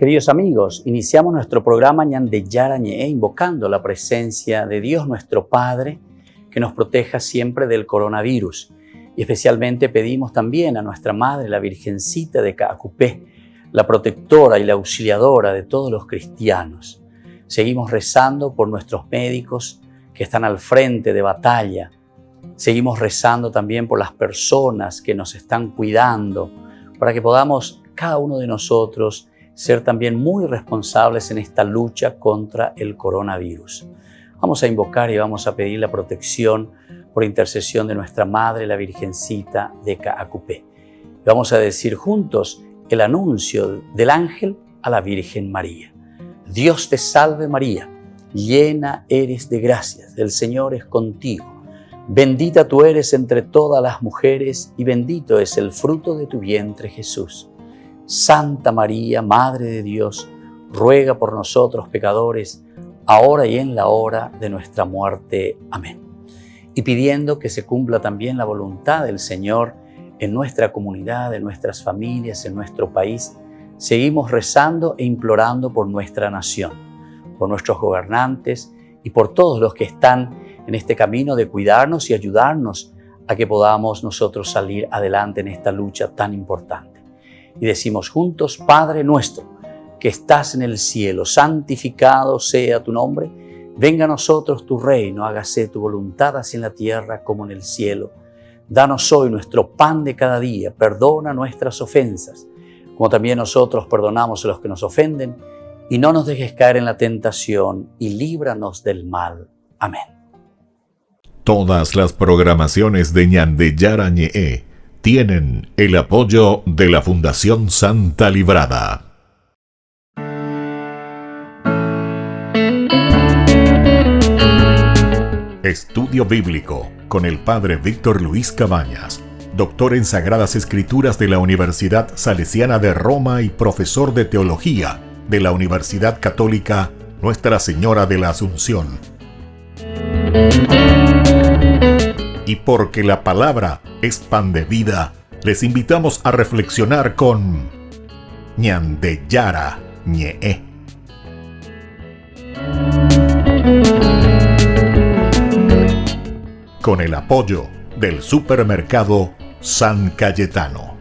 Queridos amigos, iniciamos nuestro programa Ñande Yarañe invocando la presencia de Dios nuestro Padre que nos proteja siempre del coronavirus. Y especialmente pedimos también a nuestra Madre, la Virgencita de Caacupé, la protectora y la auxiliadora de todos los cristianos. Seguimos rezando por nuestros médicos que están al frente de batalla. Seguimos rezando también por las personas que nos están cuidando, para que podamos, cada uno de nosotros, ser también muy responsables en esta lucha contra el coronavirus. Vamos a invocar y vamos a pedir la protección por intercesión de nuestra Madre, la Virgencita de Caacupé. Vamos a decir juntos el anuncio del ángel a la Virgen María. Dios te salve María, llena eres de gracias, el Señor es contigo. Bendita tú eres entre todas las mujeres y bendito es el fruto de tu vientre Jesús. Santa María, Madre de Dios, ruega por nosotros pecadores, ahora y en la hora de nuestra muerte. Amén. Y pidiendo que se cumpla también la voluntad del Señor en nuestra comunidad, en nuestras familias, en nuestro país, seguimos rezando e implorando por nuestra nación, por nuestros gobernantes y por todos los que están en este camino de cuidarnos y ayudarnos a que podamos nosotros salir adelante en esta lucha tan importante. Y decimos juntos, Padre nuestro, que estás en el cielo, santificado sea tu nombre. Venga a nosotros tu reino, hágase tu voluntad así en la tierra como en el cielo. Danos hoy nuestro pan de cada día, perdona nuestras ofensas, como también nosotros perdonamos a los que nos ofenden, y no nos dejes caer en la tentación, y líbranos del mal. Amén. Todas las programaciones de Ñande Yarañe tienen el apoyo de la Fundación Santa Librada. Estudio Bíblico con el Padre Víctor Luis Cabañas, doctor en Sagradas Escrituras de la Universidad Salesiana de Roma y profesor de Teología de la Universidad Católica Nuestra Señora de la Asunción. Y porque la palabra es pan de vida, les invitamos a reflexionar con Ñande Yarañe. Con el apoyo del supermercado San Cayetano.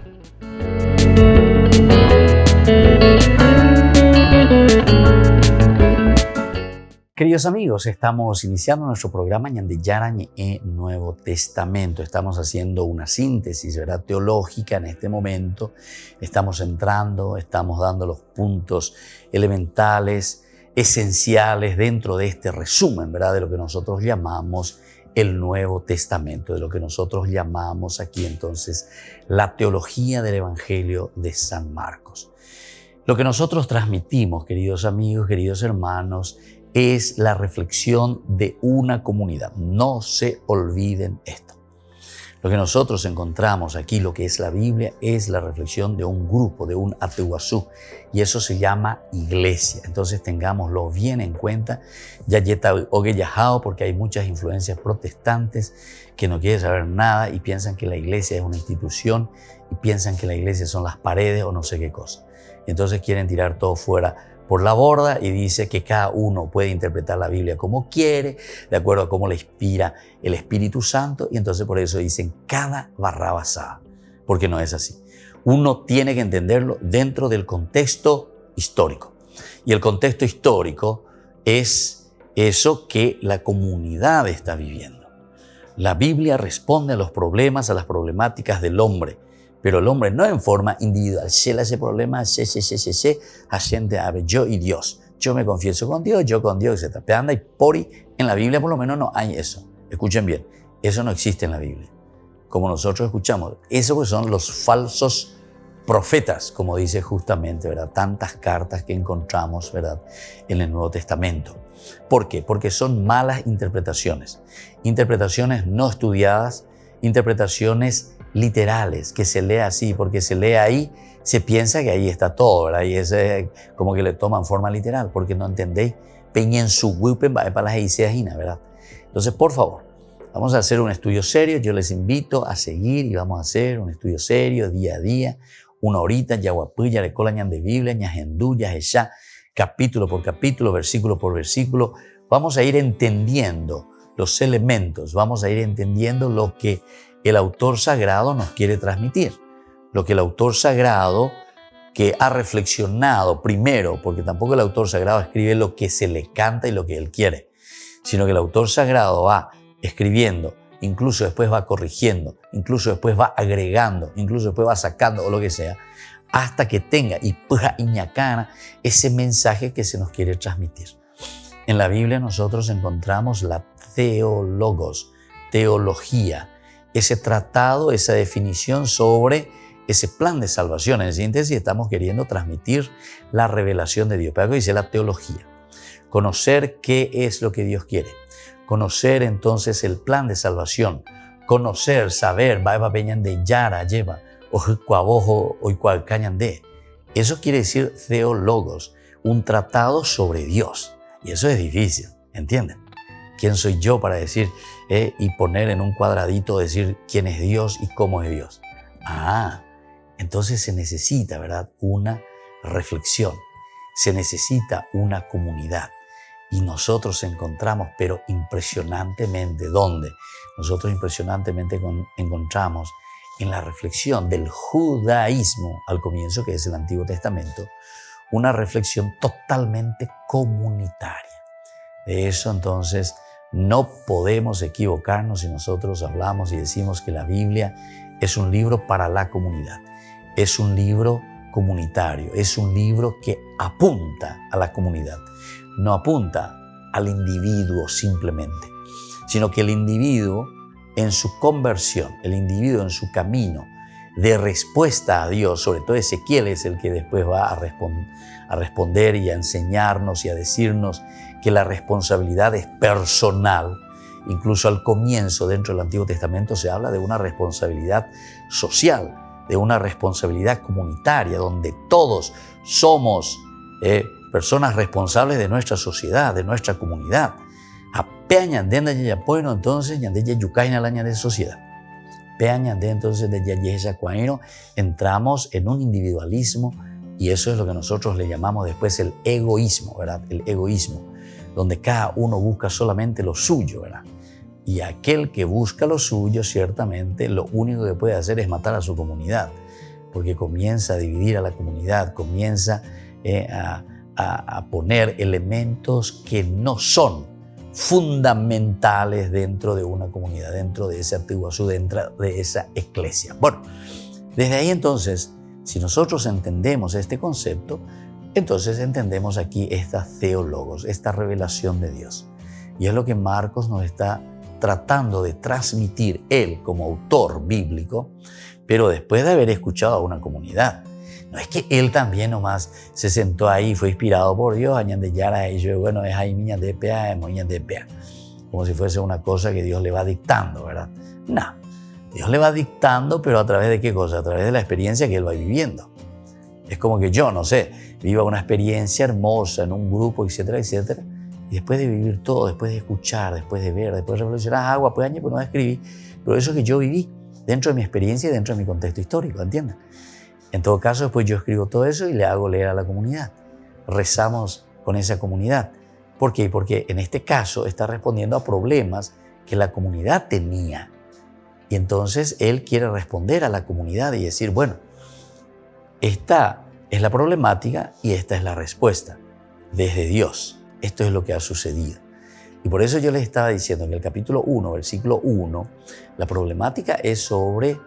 Queridos amigos, estamos iniciando nuestro programa Ñande Yarañe Nuevo Testamento. Estamos haciendo una síntesis, ¿verdad?, teológica en este momento. Estamos entrando, estamos dando los puntos elementales, esenciales dentro de este resumen, ¿verdad?, de lo que nosotros llamamos el Nuevo Testamento, de lo que nosotros llamamos aquí entonces la teología del Evangelio de San Marcos. Lo que nosotros transmitimos, queridos amigos, queridos hermanos, es la reflexión de una comunidad. No se olviden esto. Lo que nosotros encontramos aquí, lo que es la Biblia, es la reflexión de un grupo, de un ateuazú, y eso se llama iglesia. Entonces tengámoslo bien en cuenta. Ya yeta oge yajao, porque hay muchas influencias protestantes que no quieren saber nada y piensan que la iglesia es una institución y piensan que la iglesia son las paredes o no sé qué cosa. Entonces quieren tirar todo fuera por la borda y dice que cada uno puede interpretar la Biblia como quiere, de acuerdo a cómo le inspira el Espíritu Santo, y entonces por eso dicen cada barra basada, porque no es así. Uno tiene que entenderlo dentro del contexto histórico. Y el contexto histórico es eso que la comunidad está viviendo. La Biblia responde a los problemas, a las problemáticas del hombre, pero el hombre no en forma individual. Se le hace problema, haciente a yo y Dios. Yo me confieso con Dios, yo con Dios, etc. Anda y pori. En la Biblia por lo menos no hay eso. Escuchen bien, eso no existe en la Biblia. Como nosotros escuchamos, eso pues son los falsos profetas, como dice justamente, ¿verdad?, tantas cartas que encontramos, ¿verdad?, en el Nuevo Testamento. ¿Por qué? Porque son malas interpretaciones. Interpretaciones no estudiadas, interpretaciones literales, que se lee así, porque se lee ahí, se piensa que ahí está todo, ¿verdad? Y es como que le toman forma literal, porque no entendéis, peñen su wipen para las eiseajina, ¿verdad? Entonces, por favor, vamos a hacer un estudio serio. Yo les invito a seguir y vamos a hacer un estudio serio día a día, una horita, yaguapilla, recola de Biblia, ñahendú, yaheshá, capítulo por capítulo, versículo por versículo. Vamos a ir entendiendo los elementos, vamos a ir entendiendo lo que el autor sagrado nos quiere transmitir, lo que el autor sagrado que ha reflexionado primero, porque tampoco el autor sagrado escribe lo que se le canta y lo que él quiere, sino que el autor sagrado va escribiendo, incluso después va corrigiendo, incluso después va agregando, incluso después va sacando o lo que sea, hasta que tenga y puja iñacana ese mensaje que se nos quiere transmitir. En la Biblia nosotros encontramos la teologos, teología, ese tratado, esa definición sobre ese plan de salvación. En síntesis, estamos queriendo transmitir la revelación de Dios. Pero dice la teología, conocer qué es lo que Dios quiere, conocer entonces el plan de salvación, conocer, saber, de yara, lleva, ojo, de. Eso quiere decir teólogos, un tratado sobre Dios. Y eso es difícil, ¿entienden? ¿Quién soy yo para decir y poner en un cuadradito, decir quién es Dios y cómo es Dios? Entonces se necesita, ¿verdad?, una reflexión, se necesita una comunidad. Y nosotros encontramos, pero impresionantemente, ¿dónde? Nosotros impresionantemente encontramos en la reflexión del judaísmo al comienzo, que es el Antiguo Testamento, una reflexión totalmente comunitaria. De eso entonces no podemos equivocarnos si nosotros hablamos y decimos que la Biblia es un libro para la comunidad, es un libro comunitario, es un libro que apunta a la comunidad, no apunta al individuo simplemente, sino que el individuo en su conversión, el individuo en su camino de respuesta a Dios, sobre todo Ezequiel es el que después va a responder y a enseñarnos y a decirnos que la responsabilidad es personal. Incluso al comienzo, dentro del Antiguo Testamento, se habla de una responsabilidad social, de una responsabilidad comunitaria, donde todos somos personas responsables de nuestra sociedad, de nuestra comunidad. Entonces, de sociedad. Entonces, entramos en un individualismo y eso es lo que nosotros le llamamos después el egoísmo, ¿verdad? El egoísmo, donde cada uno busca solamente lo suyo, ¿verdad? Y aquel que busca lo suyo, ciertamente, lo único que puede hacer es matar a su comunidad, porque comienza a dividir a la comunidad, comienza a poner elementos que no son fundamentales dentro de una comunidad, dentro de ese antiguazú, dentro de esa iglesia. Bueno, desde ahí entonces, si nosotros entendemos este concepto, entonces entendemos aquí estas teólogos, esta revelación de Dios. Y es lo que Marcos nos está tratando de transmitir él como autor bíblico, pero después de haber escuchado a una comunidad. No es que él también nomás se sentó ahí, fue inspirado por Dios, bueno, es ahí niña de pea, como si fuese una cosa que Dios le va dictando, ¿verdad? No, Dios le va dictando, pero ¿a través de qué cosa? A través de la experiencia que él va viviendo. Es como que yo, no sé, viva una experiencia hermosa en un grupo, etcétera, etcétera, y después de vivir todo, después de escuchar, después de ver, después de reflexionar, pues no escribí, pero eso que yo viví dentro de mi experiencia y dentro de mi contexto histórico, ¿entienden? En todo caso, después yo escribo todo eso y le hago leer a la comunidad. Rezamos con esa comunidad. ¿Por qué? Porque en este caso está respondiendo a problemas que la comunidad tenía. Y entonces él quiere responder a la comunidad y decir, bueno, esta es la problemática y esta es la respuesta desde Dios. Esto es lo que ha sucedido. Y por eso yo les estaba diciendo en el capítulo 1, versículo 1, la problemática es sobre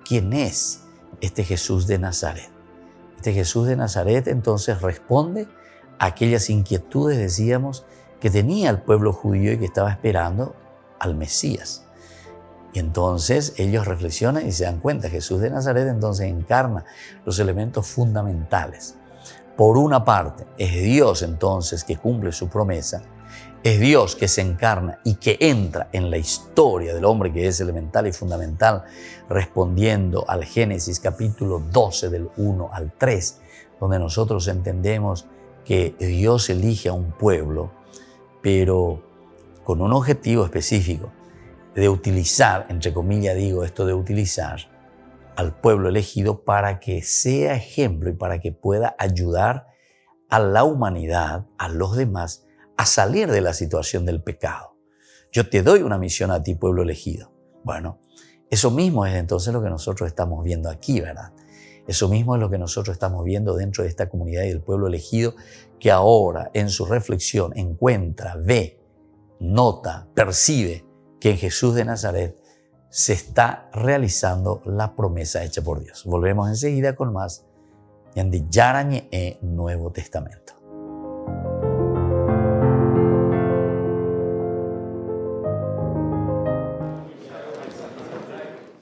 quién es este Jesús de Nazaret. Este Jesús de Nazaret entonces responde a aquellas inquietudes, decíamos, que tenía el pueblo judío y que estaba esperando al Mesías. Y entonces ellos reflexionan y se dan cuenta, Jesús de Nazaret entonces encarna los elementos fundamentales. Por una parte, es Dios entonces que cumple su promesa, es Dios que se encarna y que entra en la historia del hombre, que es elemental y fundamental, respondiendo al Génesis capítulo 12 del 1 al 3, donde nosotros entendemos que Dios elige a un pueblo, pero con un objetivo específico de utilizar, entre comillas digo esto de utilizar, al pueblo elegido para que sea ejemplo y para que pueda ayudar a la humanidad, a los demás, a salir de la situación del pecado. Yo te doy una misión a ti, pueblo elegido. Bueno, eso mismo es entonces lo que nosotros estamos viendo aquí, ¿verdad? Eso mismo es lo que nosotros estamos viendo dentro de esta comunidad y del pueblo elegido, que ahora en su reflexión encuentra, ve, nota, percibe que en Jesús de Nazaret se está realizando la promesa hecha por Dios. Volvemos enseguida con más Yandi Yarañe Nuevo Testamento.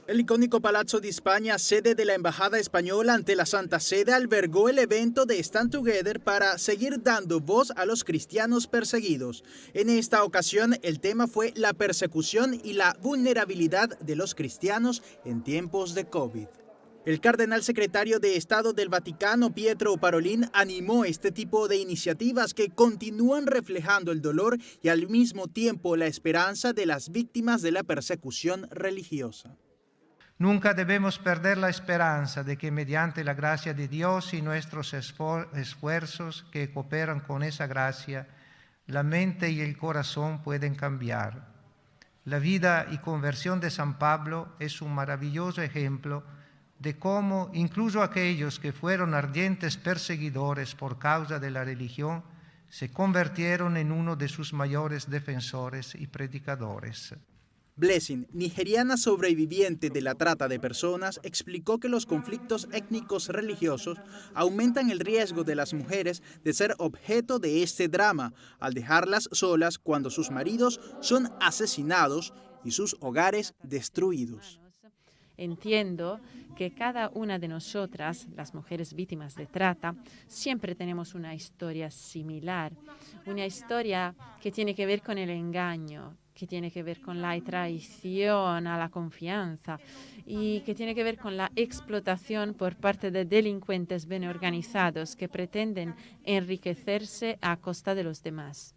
El icónico Palazzo di Spagna, sede de la Embajada Española ante la Santa Sede, albergó el evento de Stand Together para seguir dando voz a los cristianos perseguidos. En esta ocasión, el tema fue la persecución y la vulnerabilidad de los cristianos en tiempos de COVID. El cardenal secretario de Estado del Vaticano, Pietro Parolin, animó este tipo de iniciativas que continúan reflejando el dolor y al mismo tiempo la esperanza de las víctimas de la persecución religiosa. Nunca debemos perder la esperanza de que mediante la gracia de Dios y nuestros esfuerzos que cooperan con esa gracia, la mente y el corazón pueden cambiar. La vida y conversión de San Pablo es un maravilloso ejemplo de cómo incluso aquellos que fueron ardientes perseguidores por causa de la religión se convirtieron en uno de sus mayores defensores y predicadores. Blessing, nigeriana sobreviviente de la trata de personas, explicó que los conflictos étnicos religiosos aumentan el riesgo de las mujeres de ser objeto de este drama, al dejarlas solas cuando sus maridos son asesinados y sus hogares destruidos. Entiendo que cada una de nosotras, las mujeres víctimas de trata, siempre tenemos una historia similar, una historia que tiene que ver con el engaño, que tiene que ver con la traición a la confianza y que tiene que ver con la explotación por parte de delincuentes bien organizados que pretenden enriquecerse a costa de los demás.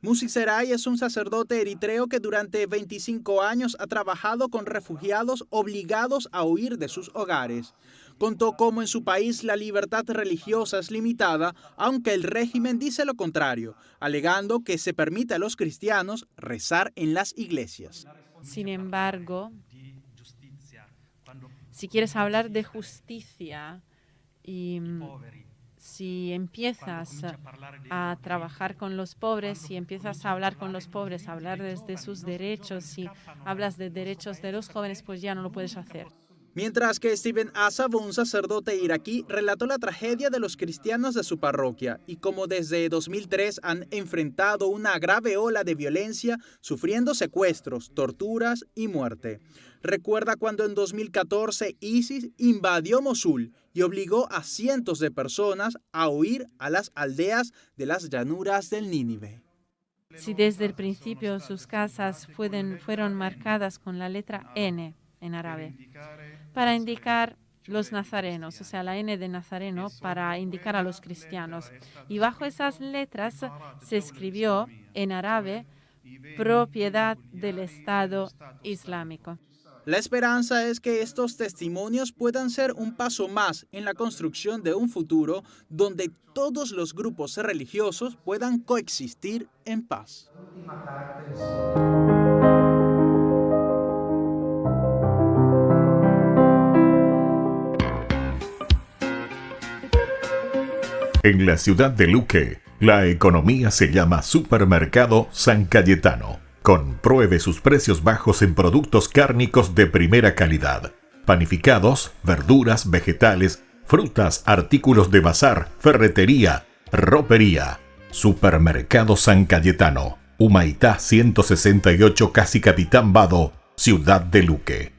Musi Seray es un sacerdote eritreo que durante 25 años ha trabajado con refugiados obligados a huir de sus hogares. Contó cómo en su país la libertad religiosa es limitada, aunque el régimen dice lo contrario, alegando que se permite a los cristianos rezar en las iglesias. Sin embargo, si quieres hablar de justicia y si empiezas a trabajar con los pobres, si empiezas a hablar con los pobres, a hablar desde sus derechos, si hablas de derechos de los jóvenes, pues ya no lo puedes hacer. Mientras que Stephen Asaf, un sacerdote iraquí, relató la tragedia de los cristianos de su parroquia y cómo desde 2003 han enfrentado una grave ola de violencia, sufriendo secuestros, torturas y muerte. Recuerda cuando en 2014 ISIS invadió Mosul y obligó a cientos de personas a huir a las aldeas de las llanuras del Nínive. Si desde el principio sus casas fueron marcadas con la letra N en árabe, para indicar los nazarenos, o sea, la N de nazareno para indicar a los cristianos. Y bajo esas letras se escribió en árabe propiedad del Estado Islámico. La esperanza es que estos testimonios puedan ser un paso más en la construcción de un futuro donde todos los grupos religiosos puedan coexistir en paz. En la ciudad de Luque, la economía se llama Supermercado San Cayetano. Compruebe sus precios bajos en productos cárnicos de primera calidad. Panificados, verduras, vegetales, frutas, artículos de bazar, ferretería, ropería. Supermercado San Cayetano. Humaitá 168, Casi Capitán Vado, Ciudad de Luque.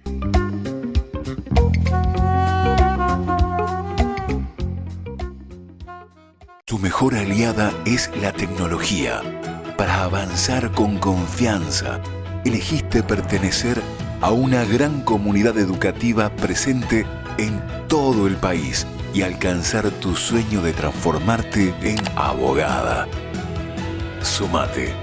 Tu mejor aliada es la tecnología. Para avanzar con confianza, elegiste pertenecer a una gran comunidad educativa presente en todo el país y alcanzar tu sueño de transformarte en abogada. Sumate.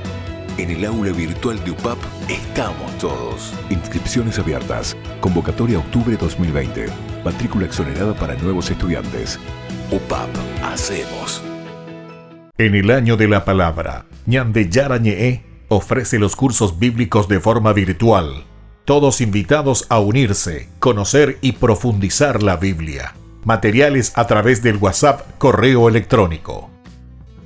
En el aula virtual de UPAP estamos todos. Inscripciones abiertas. Convocatoria octubre 2020. Matrícula exonerada para nuevos estudiantes. UPAP, hacemos. En el año de la palabra, Ñandeyara Ñe'e ofrece los cursos bíblicos de forma virtual. Todos invitados a unirse, conocer y profundizar la Biblia. Materiales a través del WhatsApp, correo electrónico.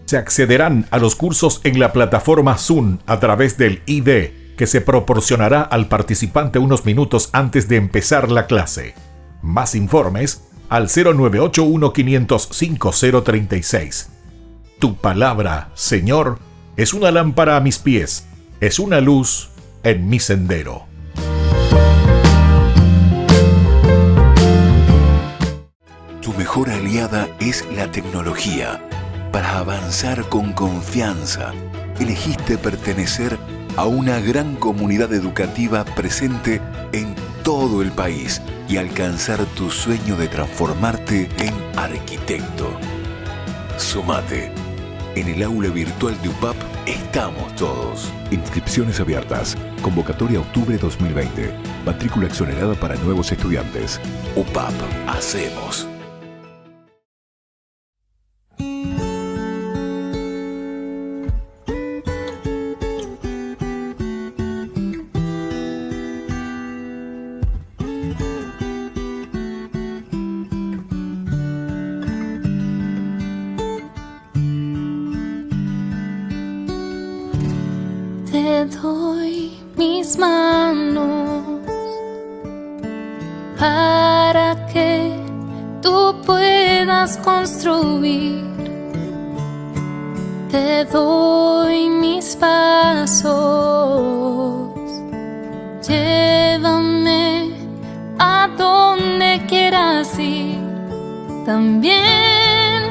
Se accederán a los cursos en la plataforma Zoom a través del ID, que se proporcionará al participante unos minutos antes de empezar la clase. Más informes al 0981-500-5036. Tu palabra, Señor, es una lámpara a mis pies, es una luz en mi sendero. Tu mejor aliada es la tecnología. Para avanzar con confianza, elegiste pertenecer a una gran comunidad educativa presente en todo el país y alcanzar tu sueño de transformarte en arquitecto. Sumate. En el aula virtual de UPAP estamos todos. Inscripciones abiertas. Convocatoria octubre 2020. Matrícula exonerada para nuevos estudiantes. UPAP, hacemos. Te doy mis manos para que tú puedas construir. Te doy mis pasos, llévame a donde quieras ir. También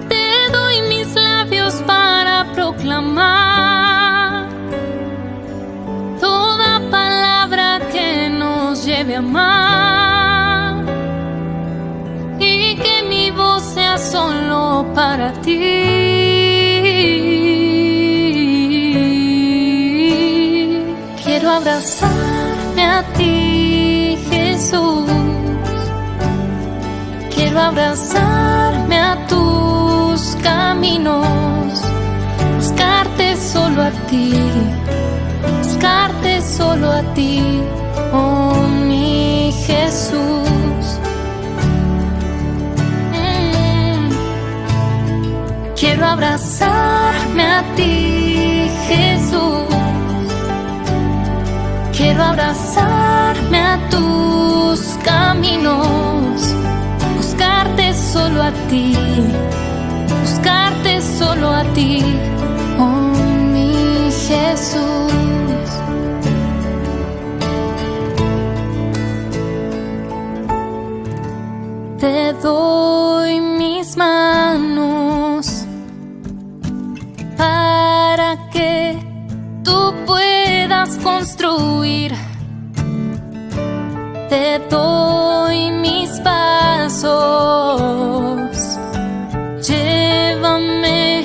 te doy mis labios para proclamar toda palabra que nos lleve a amar, y que mi voz sea solo para ti. Quiero abrazarme a ti, Jesús. Quiero abrazarme a tus caminos, buscarte solo a ti, buscarte solo a ti, oh mi Jesús. Quiero abrazarme a ti, Jesús. Quiero abrazarme a tus caminos, buscarte solo a ti, buscarte solo a ti, oh mi Jesús. Te doy mis manos para que tú puedas construir. Te doy mis pasos, llévame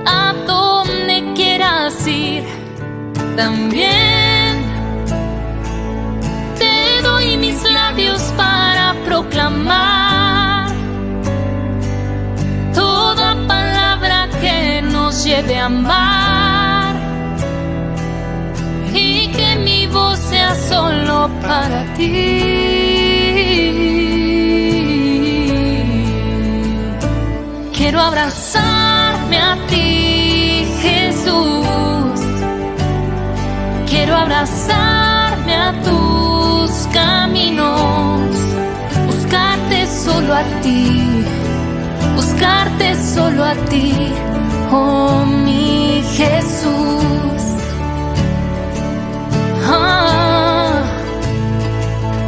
a donde quieras ir. También te doy mis labios para proclamar toda palabra que nos lleve a amar, y que mi voz sea solo para ti. Quiero abrazarme a ti, Jesús. Quiero abrazarme a tus caminos, buscarte solo a ti, buscarte solo a ti, oh mi Jesús.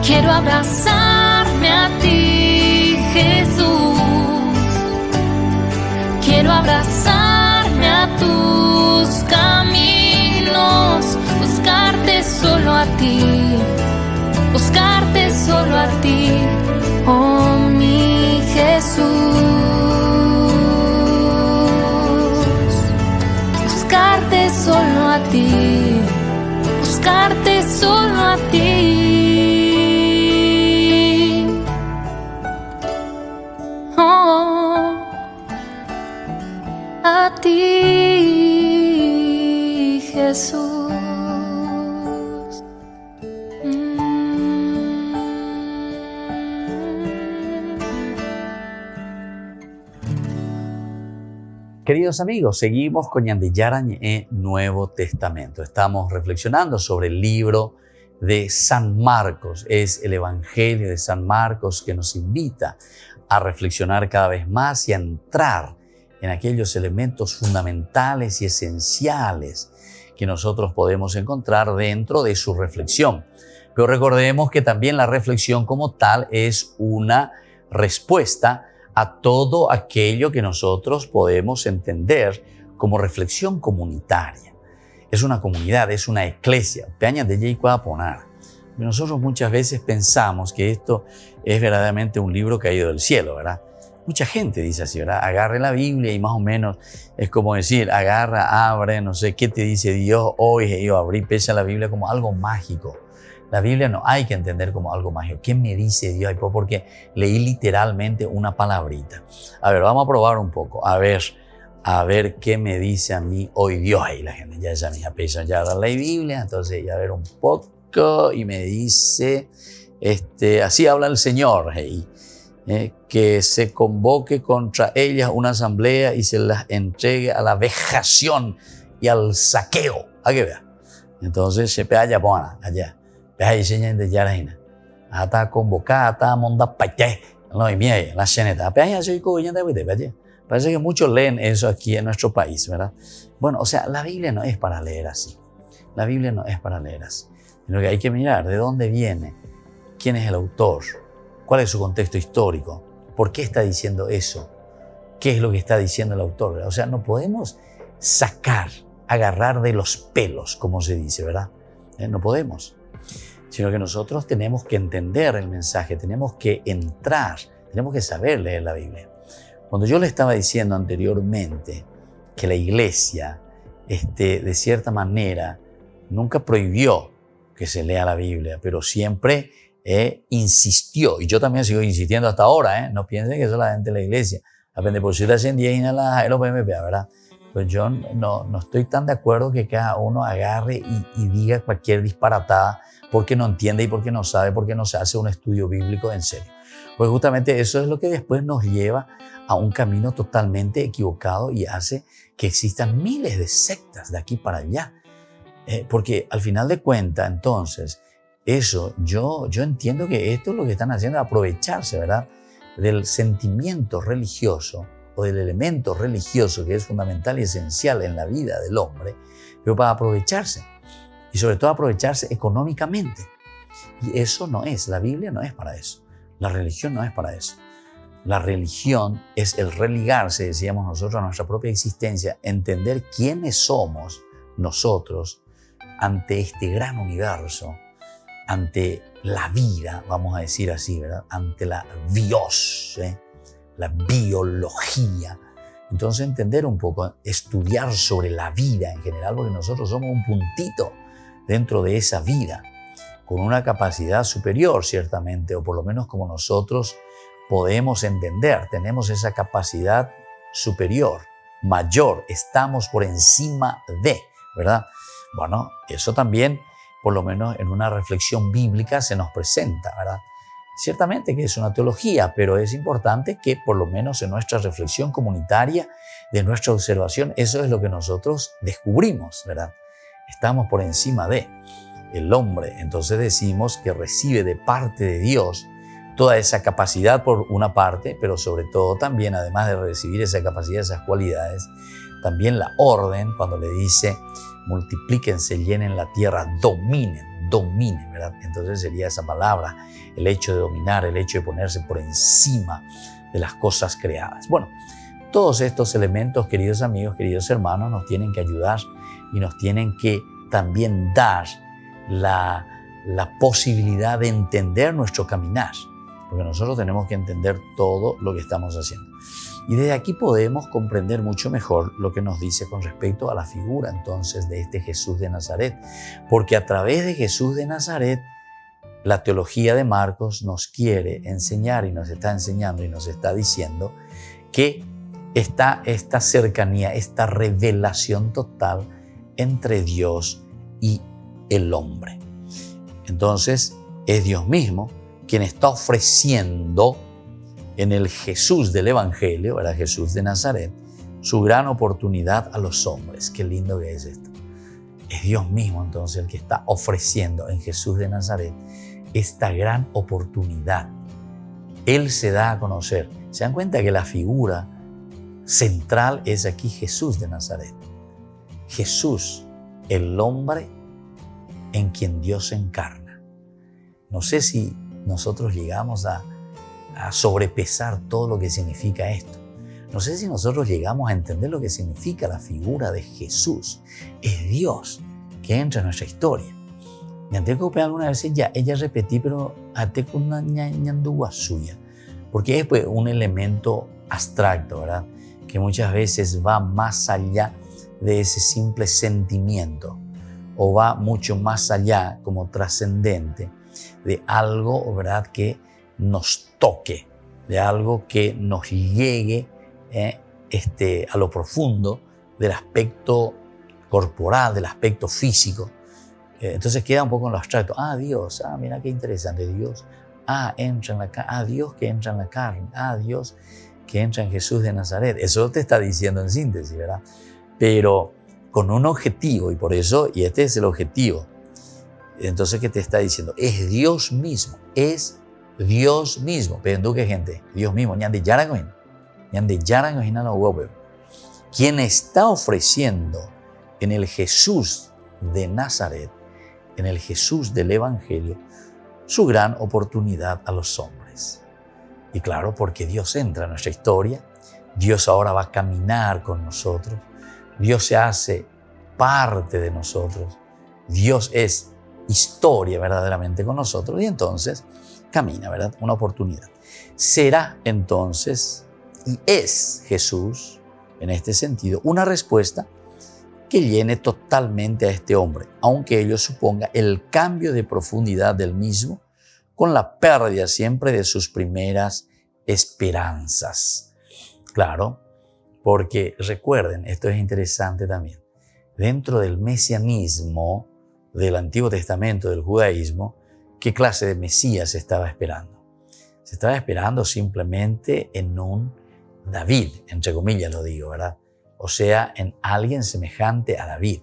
Quiero abrazarme a ti, Jesús. Quiero abrazarme a tus caminos, buscarte solo a ti, buscarte solo a ti, oh mi Jesús. Buscarte solo a ti, buscarte solo a ti. Jesús. Queridos amigos, seguimos con Ñandillara Ñe'e Nuevo Testamento. Estamos reflexionando sobre el libro de San Marcos. Es el Evangelio de San Marcos que nos invita a reflexionar cada vez más y a entrar en aquellos elementos fundamentales y esenciales que nosotros podemos encontrar dentro de su reflexión. Pero recordemos que también la reflexión como tal es una respuesta a todo aquello que nosotros podemos entender como reflexión comunitaria. Es una comunidad, es una iglesia. Nosotros muchas veces pensamos que esto es verdaderamente un libro caído del cielo, ¿verdad? Mucha gente dice así, ¿verdad? Agarre la Biblia y más o menos es como decir, agarra, abre, no sé, ¿qué te dice Dios hoy? Yo abrí, pesa la Biblia como algo mágico. La Biblia no hay que entender como algo mágico. ¿Qué me dice Dios? Porque leí literalmente una palabrita. A ver, vamos a probar un poco. A ver qué me dice a mí hoy Dios. Y la gente ya empieza ya a dar la Biblia, entonces ya a ver un poco y me dice, así habla el Señor, que se convoque contra ellas una asamblea y se las entregue a la vejación y al saqueo. ¿A qué vea? Entonces se pega allá. Ahí se de Yarina. Está convocada, está monda paite. No, y mira, la ceneta. Parece que muchos leen eso aquí en nuestro país, ¿verdad? Bueno, o sea, la Biblia no es para leer así. La Biblia no es para leer así. Sino que hay que mirar de dónde viene, quién es el autor, cuál es su contexto histórico, por qué está diciendo eso, qué es lo que está diciendo el autor, ¿verdad? O sea, no podemos agarrar de los pelos, como se dice, ¿verdad? No podemos. Sino que nosotros tenemos que entender el mensaje, tenemos que entrar, tenemos que saber leer la Biblia. Cuando yo le estaba diciendo anteriormente que la iglesia, de cierta manera, nunca prohibió que se lea la Biblia, pero siempre insistió, y yo también sigo insistiendo hasta ahora, no piensen que solamente la iglesia, la Pentecoste ascendía y la PMP, ¿verdad? Pues yo no estoy tan de acuerdo que cada uno agarre y diga cualquier disparatada porque no entiende y porque no sabe, porque no se hace un estudio bíblico en serio. Pues justamente eso es lo que después nos lleva a un camino totalmente equivocado y hace que existan miles de sectas de aquí para allá. Porque al final de cuentas, entonces, eso, yo entiendo que esto es lo que están haciendo, aprovecharse, ¿verdad?, del sentimiento religioso o del elemento religioso que es fundamental y esencial en la vida del hombre, pero para aprovecharse. Y sobre todo aprovecharse económicamente. Y eso no es, la Biblia no es para eso. La religión no es para eso. La religión es el religarse, decíamos nosotros, a nuestra propia existencia, entender quiénes somos nosotros ante este gran universo, ante la vida, vamos a decir así, ¿verdad? Ante la bios, la biología. Entonces entender un poco, estudiar sobre la vida en general, porque nosotros somos un puntito dentro de esa vida, con una capacidad superior ciertamente, o por lo menos como nosotros podemos entender, tenemos esa capacidad superior, mayor, estamos por encima de, ¿verdad? Bueno, eso también, por lo menos en una reflexión bíblica se nos presenta, ¿verdad? Ciertamente que es una teología, pero es importante que por lo menos en nuestra reflexión comunitaria, de nuestra observación, eso es lo que nosotros descubrimos, ¿verdad? Estamos por encima de el hombre. Entonces decimos que recibe de parte de Dios toda esa capacidad por una parte, pero sobre todo también, además de recibir esa capacidad, esas cualidades, también la orden, cuando le dice multiplíquense, llenen la tierra, dominen, ¿verdad? Entonces sería esa palabra, el hecho de dominar, el hecho de ponerse por encima de las cosas creadas. Bueno, todos estos elementos, queridos amigos, queridos hermanos, nos tienen que ayudar y nos tienen que también dar la posibilidad de entender nuestro caminar, porque nosotros tenemos que entender todo lo que estamos haciendo. Y desde aquí podemos comprender mucho mejor lo que nos dice con respecto a la figura entonces de este Jesús de Nazaret, porque a través de Jesús de Nazaret, la teología de Marcos nos quiere enseñar y nos está enseñando y nos está diciendo que está esta cercanía, esta revelación total entre Dios y el hombre. Entonces, es Dios mismo quien está ofreciendo en el Jesús del Evangelio, ¿verdad? Jesús de Nazaret, su gran oportunidad a los hombres. Qué lindo que es esto. Es Dios mismo entonces el que está ofreciendo en Jesús de Nazaret esta gran oportunidad. Él se da a conocer. ¿Se dan cuenta que la figura central es aquí Jesús de Nazaret? Jesús, el hombre en quien Dios se encarna. No sé si nosotros llegamos a sobrepesar todo lo que significa esto. No sé si nosotros llegamos a entender lo que significa la figura de Jesús. Es Dios que entra en nuestra historia. Y antes que alguna vez ella repetí, pero ate con una ñandúa suya. Porque es pues un elemento abstracto, ¿verdad? Que muchas veces va más allá de ese simple sentimiento o va mucho más allá como trascendente de algo, ¿verdad?, que nos toque, de algo que nos llegue a lo profundo del aspecto corporal, del aspecto físico. Entonces queda un poco en lo abstracto. Dios, mira qué interesante, Dios. Entra en la carne. Dios que entra en la carne. Dios que entra en Jesús de Nazaret. Eso te está diciendo en síntesis, ¿verdad? Pero con un objetivo, y por eso, y este es el objetivo. Entonces, ¿qué te está diciendo? Es Dios mismo, es Dios mismo. Pero ¿qué gente? Dios mismo. Quien está ofreciendo en el Jesús de Nazaret, en el Jesús del Evangelio, su gran oportunidad a los hombres. Y claro, porque Dios entra en nuestra historia, Dios ahora va a caminar con nosotros, Dios se hace parte de nosotros, Dios es historia verdaderamente con nosotros y entonces camina, ¿verdad? Una oportunidad. Será entonces, y es Jesús, en este sentido, una respuesta que llene totalmente a este hombre, aunque ello suponga el cambio de profundidad del mismo con la pérdida siempre de sus primeras esperanzas. Claro, porque recuerden, esto es interesante también, dentro del mesianismo del Antiguo Testamento, del judaísmo, ¿qué clase de Mesías se estaba esperando? Se estaba esperando simplemente en un David, entre comillas lo digo, ¿verdad? O sea, en alguien semejante a David,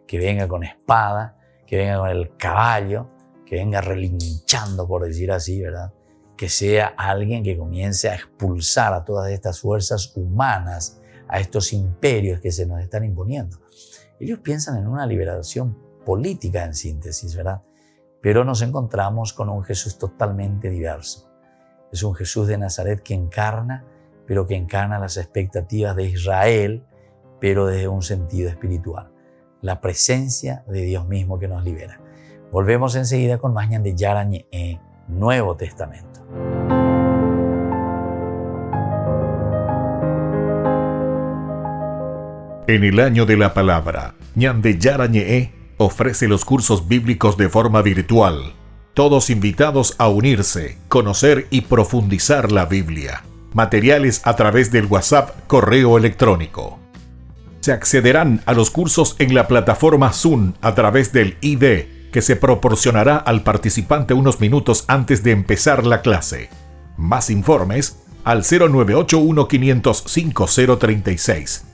que venga con espada, que venga con el caballo, que venga relinchando, por decir así, ¿verdad? Que sea alguien que comience a expulsar a todas estas fuerzas humanas, a estos imperios que se nos están imponiendo. Ellos piensan en una liberación política en síntesis, ¿verdad? Pero nos encontramos con un Jesús totalmente diverso. Es un Jesús de Nazaret que encarna, pero que encarna las expectativas de Israel, pero desde un sentido espiritual. La presencia de Dios mismo que nos libera. Volvemos enseguida con más Ñande Yarañe en Nuevo Testamento. En el año de la palabra, Ñande Yarañe ofrece los cursos bíblicos de forma virtual. Todos invitados a unirse, conocer y profundizar la Biblia. Materiales a través del WhatsApp, correo electrónico. Se accederán a los cursos en la plataforma Zoom a través del ID que se proporcionará al participante unos minutos antes de empezar la clase. Más informes al 0981-500-5036.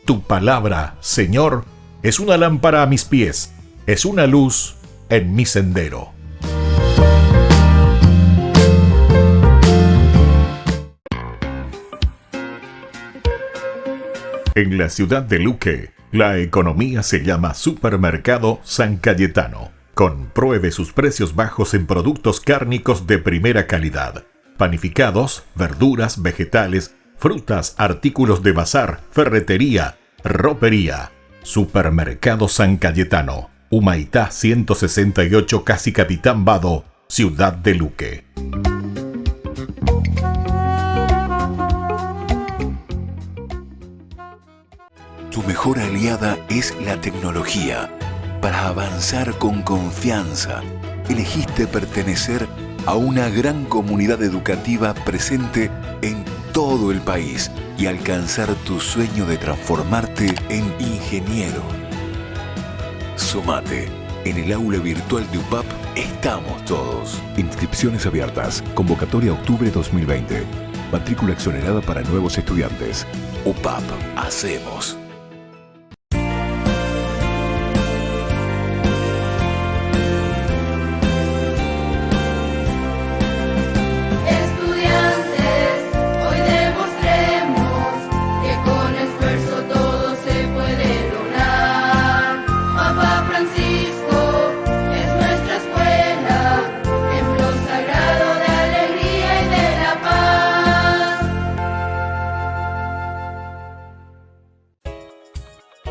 Tu palabra, Señor, es una lámpara a mis pies, es una luz en mi sendero. En la ciudad de Luque, la economía se llama Supermercado San Cayetano. Compruebe sus precios bajos en productos cárnicos de primera calidad. Panificados, verduras, vegetales, frutas, artículos de bazar, ferretería, ropería. Supermercado San Cayetano, Humaitá 168, Casi Capitán Vado, ciudad de Luque. Tu mejor aliada es la tecnología. Para avanzar con confianza, elegiste pertenecer a una gran comunidad educativa presente en todo el país y alcanzar tu sueño de transformarte en ingeniero. Sumate. En el aula virtual de UPAP estamos todos. Inscripciones abiertas. Convocatoria octubre 2020. Matrícula exonerada para nuevos estudiantes. UPAP. Hacemos.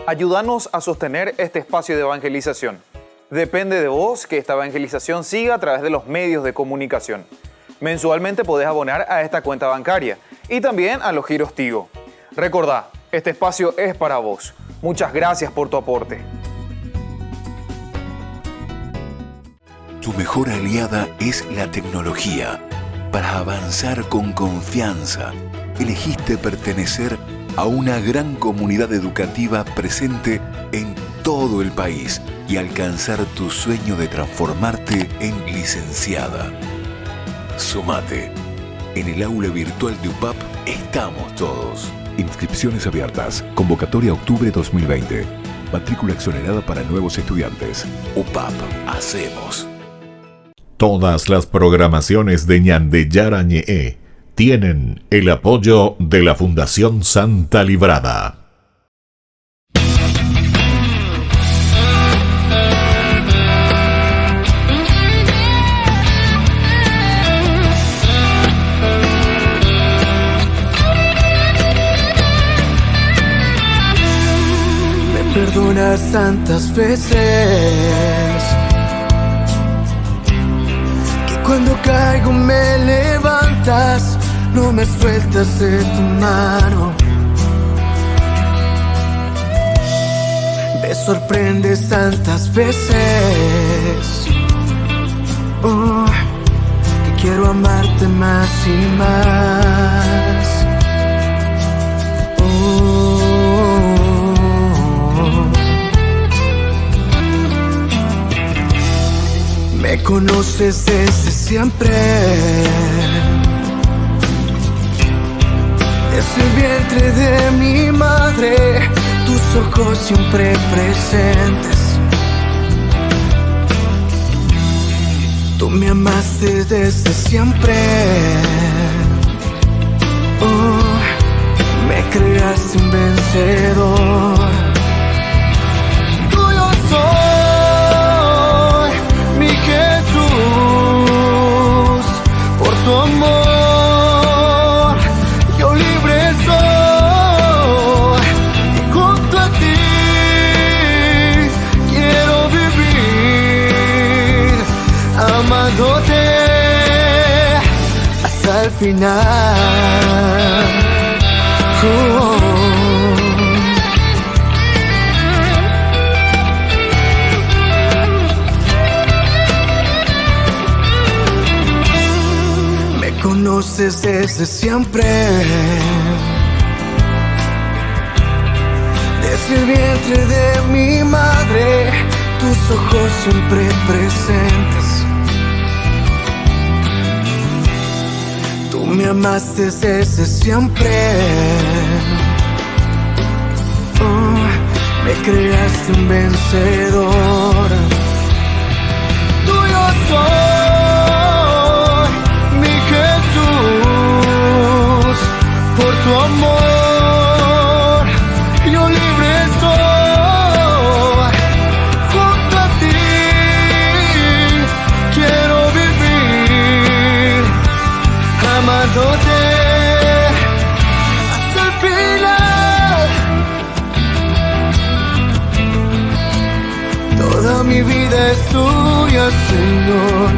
Ayúdanos a sostener este espacio de evangelización. Depende de vos que esta evangelización siga a través de los medios de comunicación. Mensualmente podés abonar a esta cuenta bancaria y también a los giros Tigo. Recordá, este espacio es para vos. Muchas gracias por tu aporte. Tu mejor aliada es la tecnología. Para avanzar con confianza, elegiste pertenecer a una gran comunidad educativa presente en todo el país y alcanzar tu sueño de transformarte en licenciada. Sumate. En el aula virtual de UPAP estamos todos. Inscripciones abiertas. Convocatoria octubre 2020. Matrícula exonerada para nuevos estudiantes. UPAP. Hacemos. Todas las programaciones de Ñandeyara Ñe'e tienen el apoyo de la Fundación Santa Librada. Me perdonas tantas veces que cuando caigo me levantas. No me sueltas de tu mano. Me sorprendes tantas veces que quiero amarte más y más. Me conoces desde siempre. Desde el vientre de mi madre, tus ojos siempre presentes. Tú me amaste desde siempre. Me creaste un vencedor. Tuyo soy, mi Jesús, por tu amor. Hasta el final. Me conoces desde siempre. Desde el vientre de mi madre, tus ojos siempre presentes. Me amaste desde siempre. Me creaste un vencedor. Tuyo soy, mi Jesús, por tu amor. Yo libre soy. Junto a ti quiero vivir, amándote hasta el final. Toda mi vida es tuya, Señor.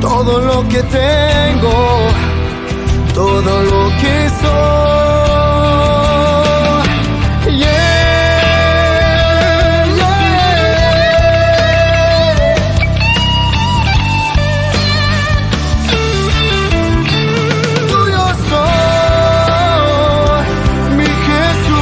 Todo lo que tengo, todo lo que soy. Tuyo soy, mi Jesús,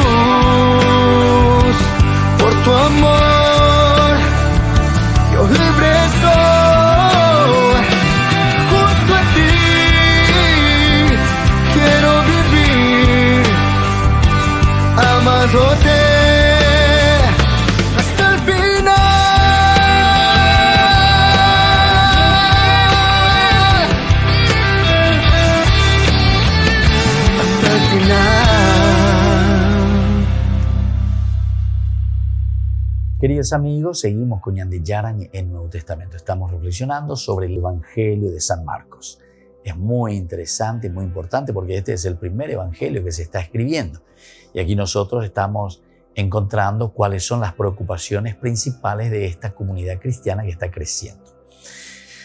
Entonces, amigos, seguimos con Ñandillara en el Nuevo Testamento. Estamos reflexionando sobre el Evangelio de San Marcos. Es muy interesante y muy importante porque este es el primer evangelio que se está escribiendo. Y aquí nosotros estamos encontrando cuáles son las preocupaciones principales de esta comunidad cristiana que está creciendo.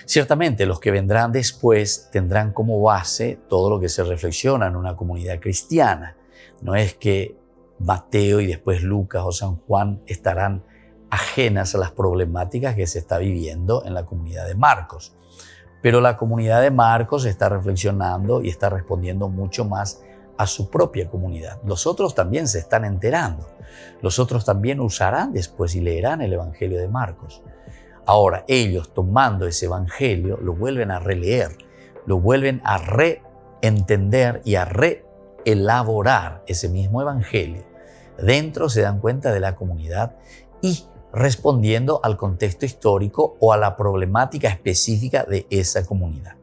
Ciertamente, los que vendrán después tendrán como base todo lo que se reflexiona en una comunidad cristiana. No es que Mateo y después Lucas o San Juan estarán ajenas a las problemáticas que se está viviendo en la comunidad de Marcos. Pero la comunidad de Marcos está reflexionando y está respondiendo mucho más a su propia comunidad. Los otros también se están enterando. Los otros también usarán después y leerán el Evangelio de Marcos. Ahora, ellos tomando ese Evangelio lo vuelven a releer, lo vuelven a reentender y a reelaborar ese mismo Evangelio. Dentro se dan cuenta de la comunidad y respondiendo al contexto histórico o a la problemática específica de esa comunidad.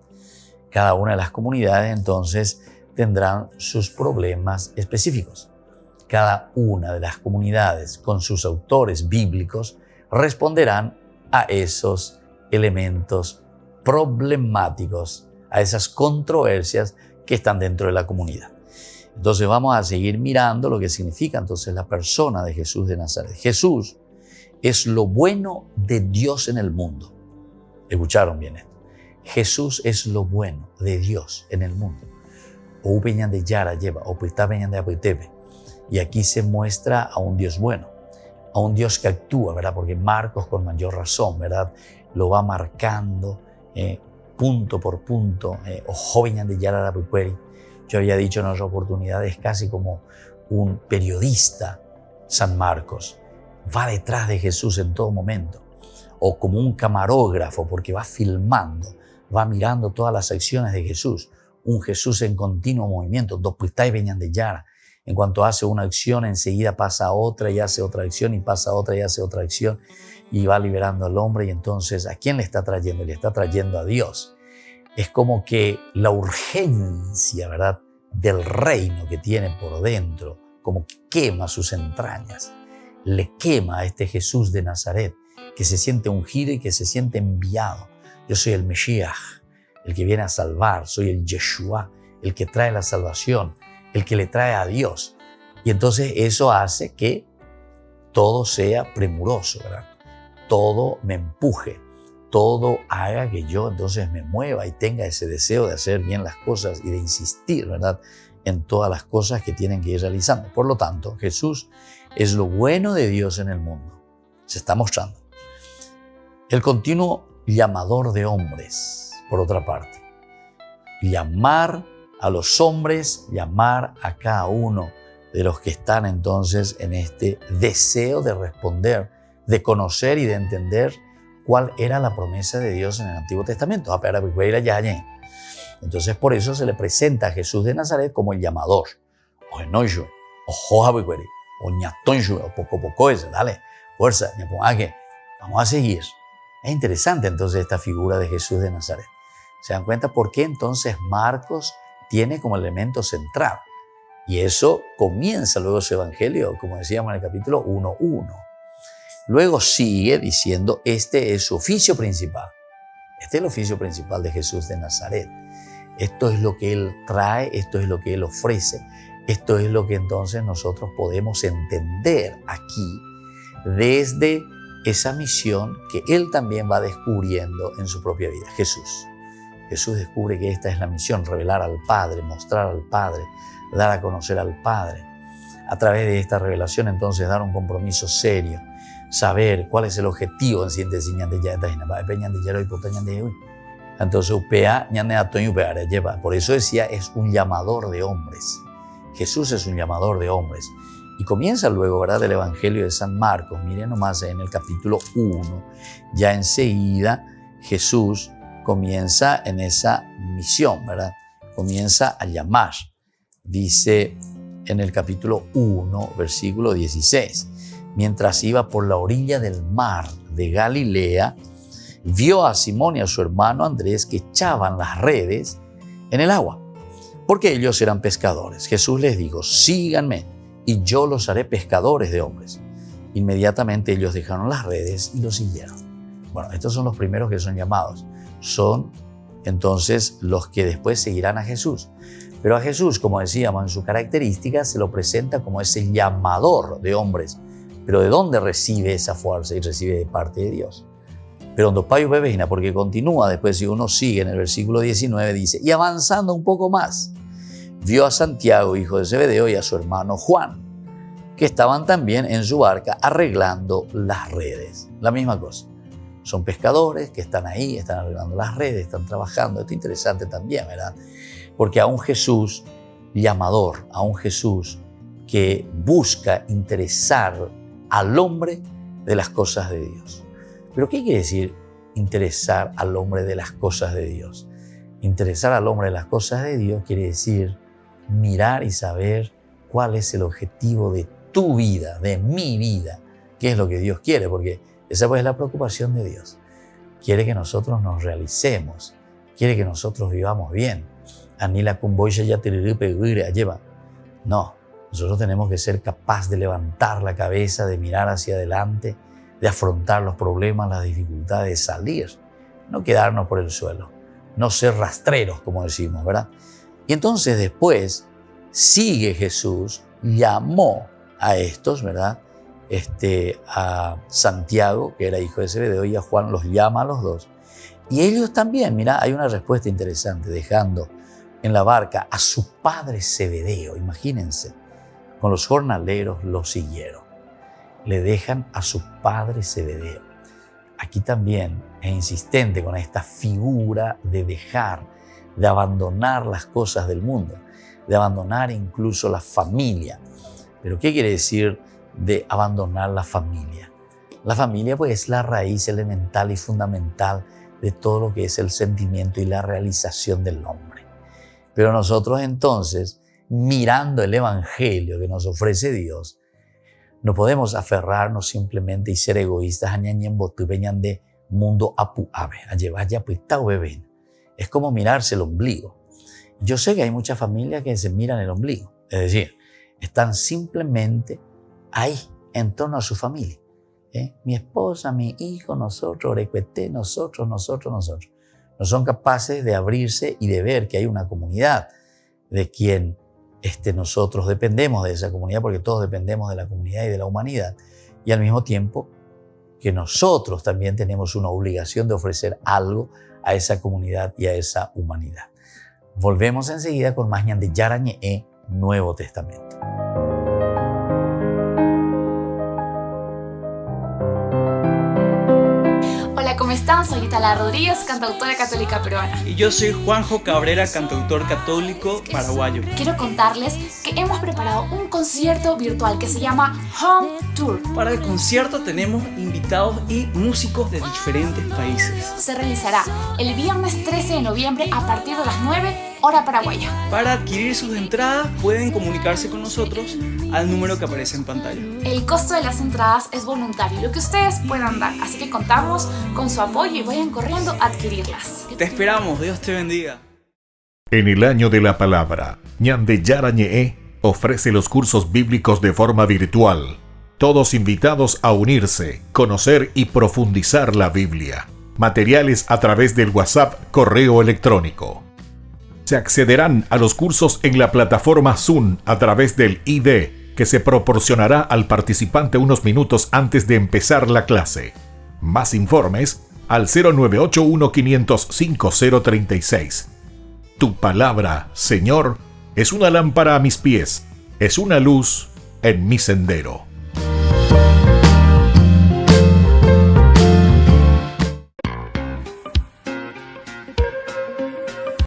Cada una de las comunidades entonces tendrán sus problemas específicos. Cada una de las comunidades con sus autores bíblicos responderán a esos elementos problemáticos, a esas controversias que están dentro de la comunidad. Entonces vamos a seguir mirando lo que significa entonces la persona de Jesús de Nazaret. Jesús es lo bueno de Dios en el mundo. ¿Escucharon bien esto? Jesús es lo bueno de Dios en el mundo. Y aquí se muestra a un Dios bueno, a un Dios que actúa, ¿verdad? Porque Marcos con mayor razón, ¿verdad? Lo va marcando punto por punto. Yo había dicho en otra oportunidad, es casi como un periodista, San Marcos. Va detrás de Jesús en todo momento, o como un camarógrafo, porque va filmando, va mirando todas las acciones de Jesús. Un Jesús en continuo movimiento. En cuanto hace una acción, enseguida pasa a otra y hace otra acción y pasa a otra y hace otra acción y va liberando al hombre. Y entonces, ¿a quién le está trayendo? Le está trayendo a Dios. Es como que la urgencia, ¿verdad?, del reino que tiene por dentro, como que quema sus entrañas. Le quema a este Jesús de Nazaret, que se siente ungido y que se siente enviado. Yo soy el Mesías, el que viene a salvar, soy el Yeshua, el que trae la salvación, el que le trae a Dios. Y entonces eso hace que todo sea premuroso, ¿verdad? Todo me empuje, todo haga que yo entonces me mueva y tenga ese deseo de hacer bien las cosas y de insistir, ¿verdad?, en todas las cosas que tienen que ir realizando. Por lo tanto, Jesús es lo bueno de Dios en el mundo. Se está mostrando. El continuo llamador de hombres, por otra parte. Llamar a los hombres, llamar a cada uno de los que están entonces en este deseo de responder, de conocer y de entender cuál era la promesa de Dios en el Antiguo Testamento. Entonces por eso se le presenta a Jesús de Nazaret como el llamador. Dale, fuerza, vamos a seguir. Es interesante entonces esta figura de Jesús de Nazaret. ¿Se dan cuenta por qué entonces Marcos tiene como elemento central? Y eso comienza luego su evangelio, como decíamos en el capítulo 1:1. Luego sigue diciendo, este es su oficio principal. Este es el oficio principal de Jesús de Nazaret. Esto es lo que Él trae, esto es lo que Él ofrece. Esto es lo que entonces nosotros podemos entender aquí desde esa misión que Él también va descubriendo en su propia vida. Jesús descubre que esta es la misión, revelar al Padre, mostrar al Padre, dar a conocer al Padre. A través de esta revelación entonces dar un compromiso serio, saber cuál es el objetivo en síntesis. Entonces, por eso decía, es un llamador de hombres. Jesús es un llamador de hombres. Y comienza luego, ¿verdad?, el Evangelio de San Marcos. Miren nomás en el capítulo 1, ya enseguida Jesús comienza en esa misión, ¿verdad? Comienza a llamar. Dice en el capítulo 1, versículo 16. Mientras iba por la orilla del mar de Galilea, vio a Simón y a su hermano Andrés que echaban las redes en el agua, porque ellos eran pescadores. Jesús les dijo, síganme y yo los haré pescadores de hombres. inmediatamente ellos dejaron las redes y lo siguieron. Bueno, estos son los primeros que son llamados. Son entonces los que después seguirán a Jesús. Pero a Jesús, como decíamos, en su característica se lo presenta como ese llamador de hombres. Pero ¿de dónde recibe esa fuerza? Y recibe de parte de Dios. Pero do Paio Bebena, porque continúa después, si uno sigue en el versículo 19, dice, y avanzando un poco más, vio a Santiago, hijo de Zebedeo, y a su hermano Juan, que estaban también en su barca arreglando las redes. La misma cosa. Son pescadores que están ahí, están arreglando las redes, están trabajando. Esto es interesante también, ¿verdad? Porque a un Jesús llamador, a un Jesús que busca interesar al hombre de las cosas de Dios. ¿Pero qué quiere decir interesar al hombre de las cosas de Dios? Interesar al hombre de las cosas de Dios quiere decir mirar y saber cuál es el objetivo de tu vida, de mi vida, qué es lo que Dios quiere, porque esa pues es la preocupación de Dios. Quiere que nosotros nos realicemos, quiere que nosotros vivamos bien. No, nosotros tenemos que ser capaces de levantar la cabeza, de mirar hacia adelante, de afrontar los problemas, las dificultades, de salir, no quedarnos por el suelo, no ser rastreros, como decimos, ¿verdad? Y entonces después sigue Jesús, llamó a estos, ¿verdad? A Santiago, que era hijo de Zebedeo, y a Juan, los llama a los dos. Y ellos también, mira, hay una respuesta interesante, dejando en la barca a su padre Zebedeo, imagínense, con los jornaleros lo siguieron. Le dejan a su padre Zebedeo. Aquí también es insistente con esta figura de dejar, de abandonar las cosas del mundo, de abandonar incluso la familia. ¿Pero qué quiere decir de abandonar la familia? La familia pues es la raíz elemental y fundamental de todo lo que es el sentimiento y la realización del hombre. Pero nosotros entonces, mirando el evangelio que nos ofrece Dios, no podemos aferrarnos simplemente y ser egoístas de mundo apuave, es como mirarse el ombligo. Yo sé que hay muchas familias que se miran el ombligo, es decir, están simplemente ahí, en torno a su familia. Mi esposa, mi hijo, nosotros, nosotros. No son capaces de abrirse y de ver que hay una comunidad de quien nosotros dependemos de esa comunidad, porque todos dependemos de la comunidad y de la humanidad. Y al mismo tiempo que nosotros también tenemos una obligación de ofrecer algo a esa comunidad y a esa humanidad. Volvemos enseguida con más Ñande Yarañe Nuevo Testamento. ¿Cómo están? Soy Itala Rodríguez, cantautora católica peruana. Y yo soy Juanjo Cabrera, cantautor católico paraguayo. Quiero contarles que hemos preparado un concierto virtual que se llama Home Tour. Para el concierto tenemos invitados y músicos de diferentes países. Se realizará el viernes 13 de noviembre a partir de las 9 hora paraguaya. Para adquirir sus entradas pueden comunicarse con nosotros al número que aparece en pantalla. El costo de las entradas es voluntario, lo que ustedes puedan dar, así que contamos con su apoyo y vayan corriendo a adquirirlas. Te esperamos, Dios te bendiga. En el año de la palabra, Ñande Yarañe ofrece los cursos bíblicos de forma virtual. Todos invitados a unirse, conocer y profundizar la Biblia. Materiales a través del WhatsApp, correo electrónico. Se accederán a los cursos en la plataforma Zoom a través del ID que se proporcionará al participante unos minutos antes de empezar la clase. Más informes al 0981-500-5036. Tu palabra, Señor, es una lámpara a mis pies, es una luz en mi sendero.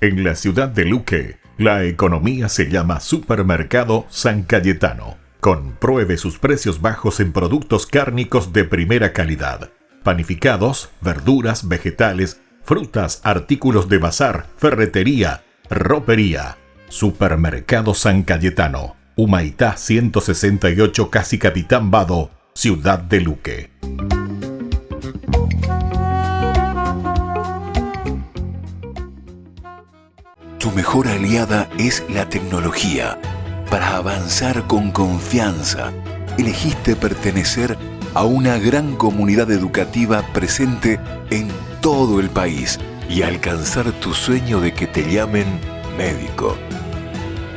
En la ciudad de Luque, la economía se llama Supermercado San Cayetano. Compruebe sus precios bajos en productos cárnicos de primera calidad. Panificados, verduras, vegetales, frutas, artículos de bazar, ferretería, ropería. Supermercado San Cayetano. Humaitá 168, Casi Capitán Vado, ciudad de Luque. Tu mejor aliada es la tecnología. Para avanzar con confianza, elegiste pertenecer a una gran comunidad educativa presente en todo el país y alcanzar tu sueño de que te llamen médico.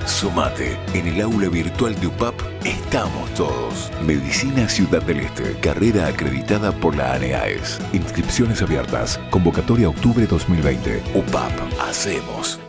Sumate. En el aula virtual de UPAP estamos todos. Medicina Ciudad del Este, carrera acreditada por la ANEAES. Inscripciones abiertas. Convocatoria octubre 2020. UPAP. Hacemos.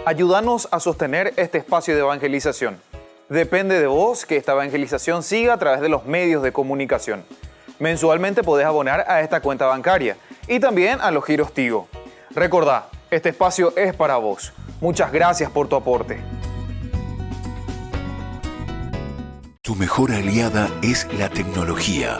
Ayúdanos a sostener este espacio de evangelización. Depende de vos que esta evangelización siga a través de los medios de comunicación. Mensualmente podés abonar a esta cuenta bancaria y también a los giros Tigo. Recordá, este espacio es para vos. Muchas gracias por tu aporte. Tu mejor aliada es la tecnología.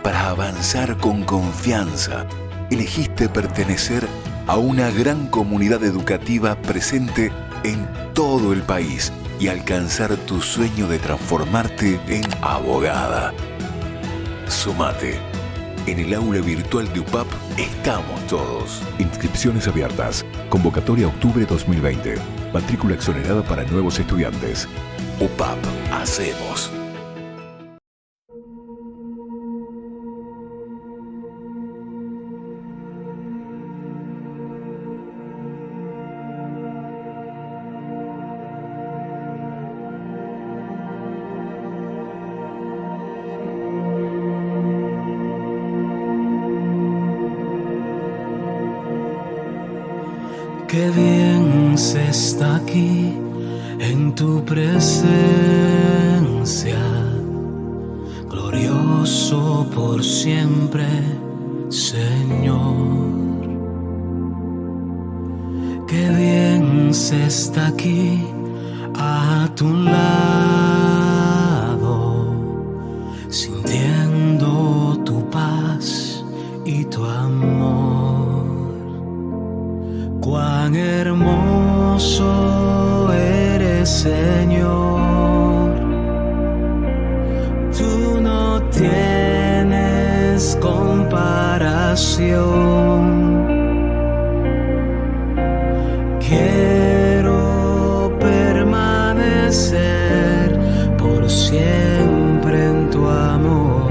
Para avanzar con confianza, elegiste pertenecer a una gran comunidad educativa presente en todo el país y alcanzar tu sueño de transformarte en abogada. Sumate. En el aula virtual de UPAP estamos todos. Inscripciones abiertas. Convocatoria octubre 2020. Matrícula exonerada para nuevos estudiantes. UPAP. Hacemos. Qué bien se está aquí en tu presencia, glorioso por siempre, Señor. Qué bien se está aquí a tu lado, sintiendo tu paz y tu amor. Cuán hermoso eres, Señor. Tú no tienes comparación. Quiero permanecer por siempre en tu amor.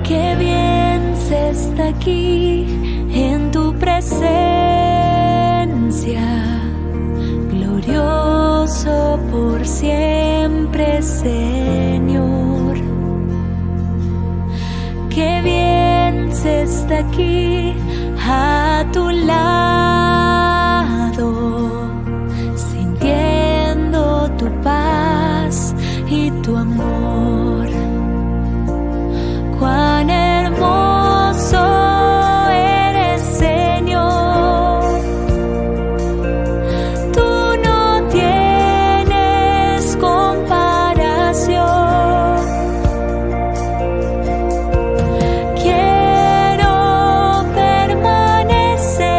Qué bien se está aquí en tu presencia, glorioso por siempre, Señor. Qué bien se está aquí a tu lado, sintiendo tu paz y tu amor. Cuán hermoso eres, Señor. Tú no tienes comparación. Quiero permanecer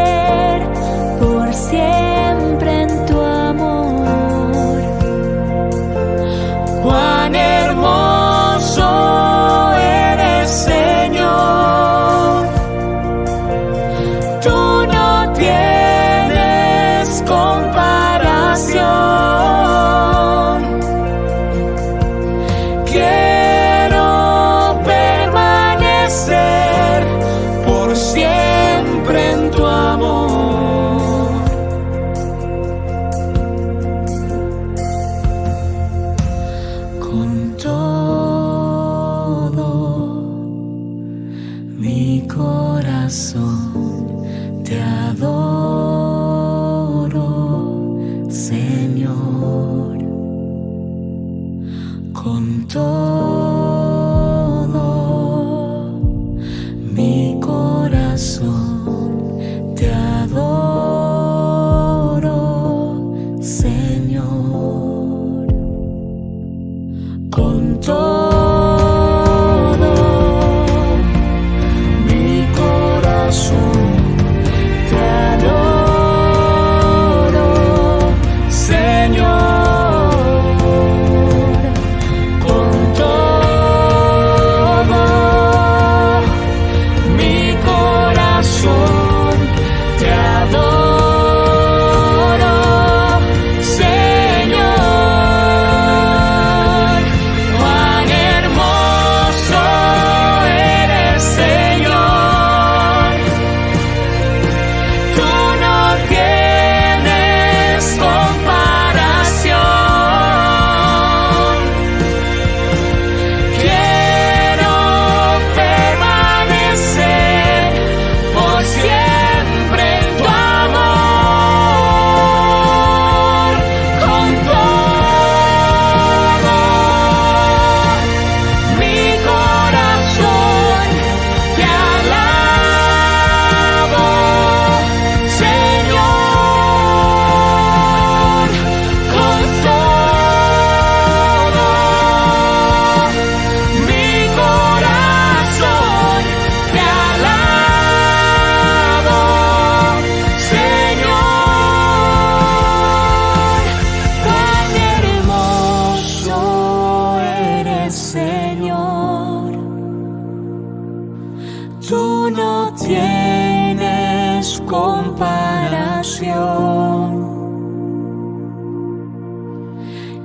tú no tienes comparación.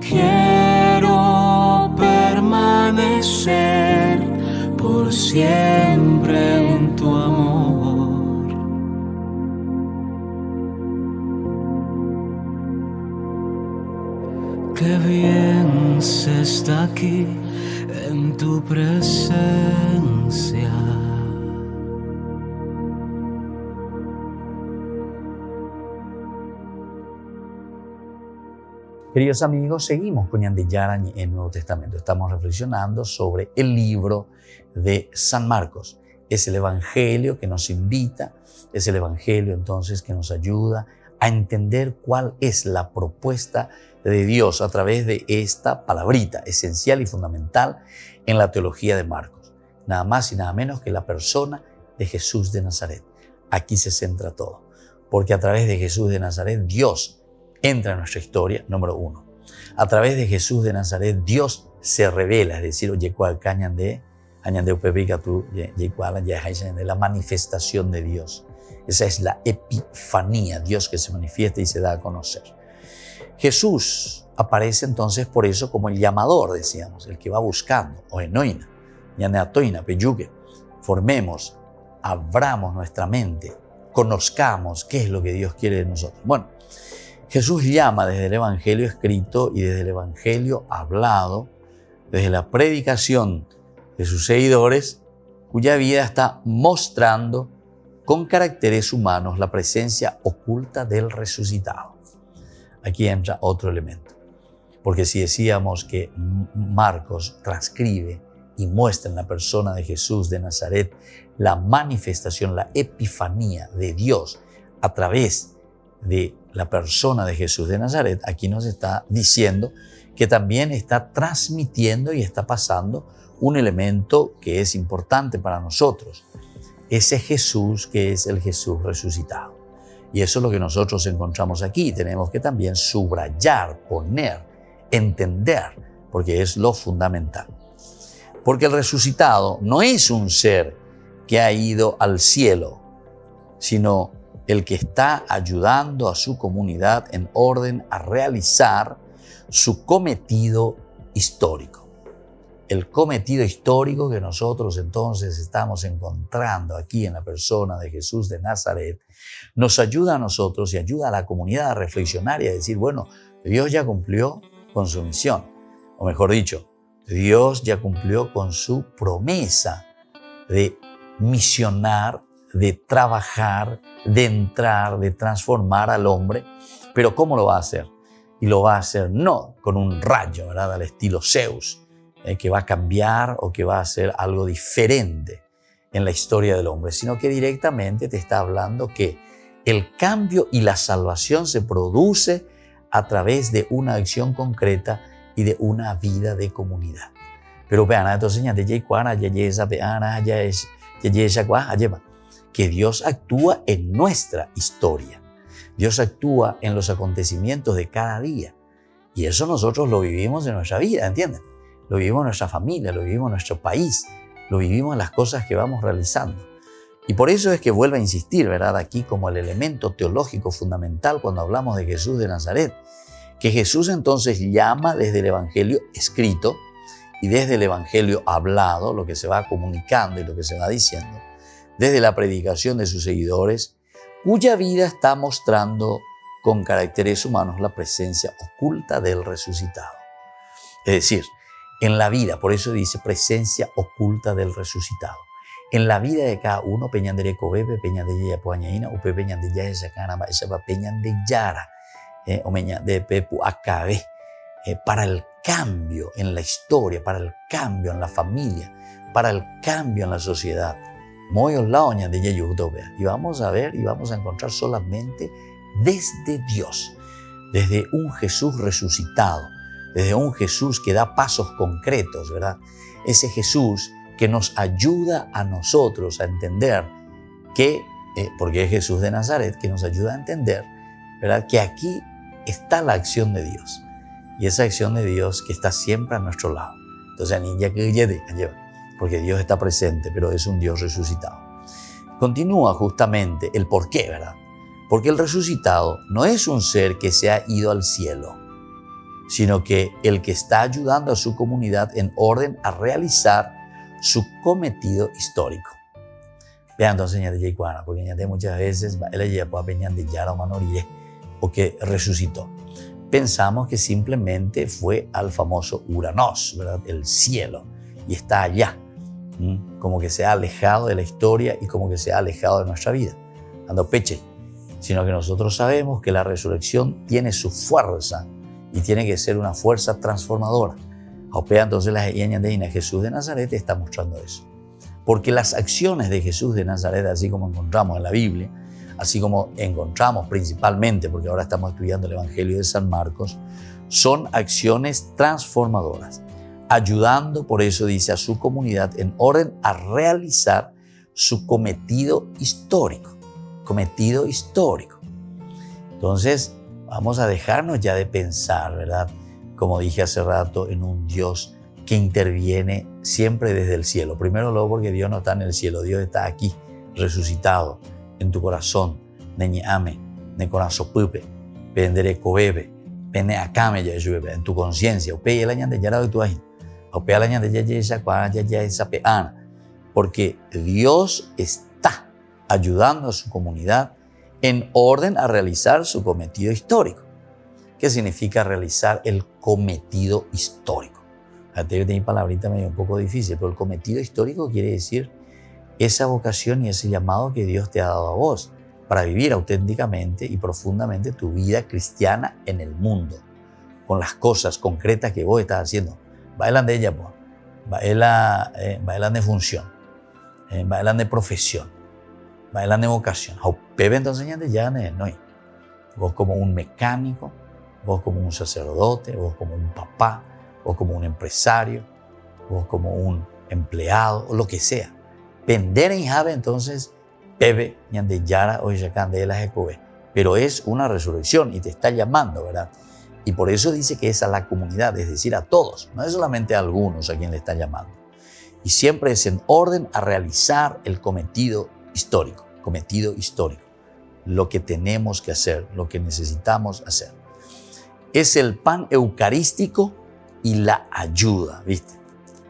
Quiero permanecer por siempre en tu amor. Qué bien se está aquí en tu presencia. Queridos amigos, seguimos con Yandiyara en el Nuevo Testamento. Estamos reflexionando sobre el libro de San Marcos. Es el evangelio que nos invita, es el evangelio entonces que nos ayuda a entender cuál es la propuesta de Dios a través de esta palabrita esencial y fundamental en la teología de Marcos. Nada más y nada menos que la persona de Jesús de Nazaret. Aquí se centra todo, porque a través de Jesús de Nazaret Dios entra en nuestra historia, número uno. A través de Jesús de Nazaret, Dios se revela, es decir, la manifestación de Dios. Esa es la epifanía, Dios que se manifiesta y se da a conocer. Jesús aparece entonces por eso como el llamador, decíamos, el que va buscando, o enoina, yaneatoina, peyuque. Formemos, abramos nuestra mente, conozcamos qué es lo que Dios quiere de nosotros. Bueno, Jesús llama desde el Evangelio escrito y desde el Evangelio hablado, desde la predicación de sus seguidores, cuya vida está mostrando con caracteres humanos la presencia oculta del resucitado. Aquí entra otro elemento, porque si decíamos que Marcos transcribe y muestra en la persona de Jesús de Nazaret la manifestación, la epifanía de Dios a través de la persona de Jesús de Nazaret, aquí nos está diciendo que también está transmitiendo y está pasando un elemento que es importante para nosotros. Ese Jesús que es el Jesús resucitado. Y eso es lo que nosotros encontramos aquí. Tenemos que también subrayar, poner, entender, porque es lo fundamental. Porque el resucitado no es un ser que ha ido al cielo, sino el que está ayudando a su comunidad en orden a realizar su cometido histórico. El cometido histórico que nosotros entonces estamos encontrando aquí en la persona de Jesús de Nazaret nos ayuda a nosotros y ayuda a la comunidad a reflexionar y a decir, bueno, Dios ya cumplió con su misión, o mejor dicho, Dios ya cumplió con su promesa de misionar, de trabajar, de entrar, de transformar al hombre. Pero ¿cómo lo va a hacer? Y lo va a hacer no con un rayo, ¿verdad?, al estilo Zeus, que va a cambiar o que va a hacer algo diferente en la historia del hombre, sino que directamente te está hablando que el cambio y la salvación se produce a través de una acción concreta y de una vida de comunidad. Pero vean, entonces que Dios actúa en nuestra historia. Dios actúa en los acontecimientos de cada día. Y eso nosotros lo vivimos en nuestra vida, ¿entienden? Lo vivimos en nuestra familia, lo vivimos en nuestro país, lo vivimos en las cosas que vamos realizando. Y por eso es que vuelvo a insistir, ¿verdad?, aquí como el elemento teológico fundamental cuando hablamos de Jesús de Nazaret, que Jesús entonces llama desde el Evangelio escrito y desde el Evangelio hablado, lo que se va comunicando y lo que se va diciendo, desde la predicación de sus seguidores, cuya vida está mostrando con caracteres humanos la presencia oculta del resucitado. Es decir, en la vida, por eso dice presencia oculta del resucitado. En la vida de cada uno, peñandere cobebe, peñandere yapuañaína, upe peñandere yaesacanama, esa peñandere yara, o de pepu acabe, para el cambio en la historia, para el cambio en la familia, para el cambio en la sociedad. Y vamos a ver y vamos a encontrar solamente desde Dios, desde un Jesús resucitado, desde un Jesús que da pasos concretos, ¿verdad? Ese Jesús que nos ayuda a nosotros a entender que, porque es Jesús de Nazaret, que nos ayuda a entender, ¿verdad?, que aquí está la acción de Dios. Y esa acción de Dios que está siempre a nuestro lado. Entonces, porque Dios está presente, pero es un Dios resucitado. continúa justamente el por qué, ¿verdad? Porque el resucitado no es un ser que se ha ido al cielo, sino que el que está ayudando a su comunidad en orden a realizar su cometido histórico. Vean entonces, ñande Yeikuana, porque ñande muchas veces él ya puede ñande Yara o Manorie, o que resucitó. Pensamos que simplemente fue al famoso Uranos, ¿verdad? El cielo, y está allá, como que se ha alejado de la historia y como que se ha alejado de nuestra vida. Ando peche, sino que nosotros sabemos que la resurrección tiene su fuerza y tiene que ser una fuerza transformadora. Entonces la de Jesús de Nazaret está mostrando eso. Porque las acciones de Jesús de Nazaret, así como encontramos en la Biblia, así como encontramos principalmente, porque ahora estamos estudiando el Evangelio de San Marcos, son acciones transformadoras, ayudando, por eso dice, a su comunidad en orden a realizar su cometido histórico. Cometido histórico. Entonces, vamos a dejarnos ya de pensar, ¿verdad? Como dije hace rato, en un Dios que interviene siempre desde el cielo. Primero, luego, porque Dios no está en el cielo, Dios está aquí, resucitado, en tu corazón. Neñi ame, ne corazón pupe, pendere coebe, pene acame ya llueve, en tu conciencia. Ope el año de yara de tu ajín, ope el año de ya esa cuá, ya esa peana. Porque Dios está ayudando a su comunidad en orden a realizar su cometido histórico. ¿Qué significa realizar el cometido histórico? Antes yo tenía palabrita medio un poco difícil, pero el cometido histórico quiere decir esa vocación y ese llamado que Dios te ha dado a vos para vivir auténticamente y profundamente tu vida cristiana en el mundo, con las cosas concretas que vos estás haciendo. Bailan de ella, bailan de función, bailan de profesión, bailan de vocación. Bebe entonces ya no. Vos como un mecánico, vos como un sacerdote, vos como un papá, vos como un empresario, vos como un empleado, o lo que sea. Vender en Jave entonces, bebe, ñande yara o yacandela jecove. Pero es una resurrección y te está llamando, ¿verdad? Y por eso dice que es a la comunidad, es decir, a todos. No es solamente a algunos a quien le está llamando. Y siempre es en orden a realizar el cometido histórico. Cometido histórico. Lo que tenemos que hacer, lo que necesitamos hacer. Es el pan eucarístico y la ayuda, ¿viste?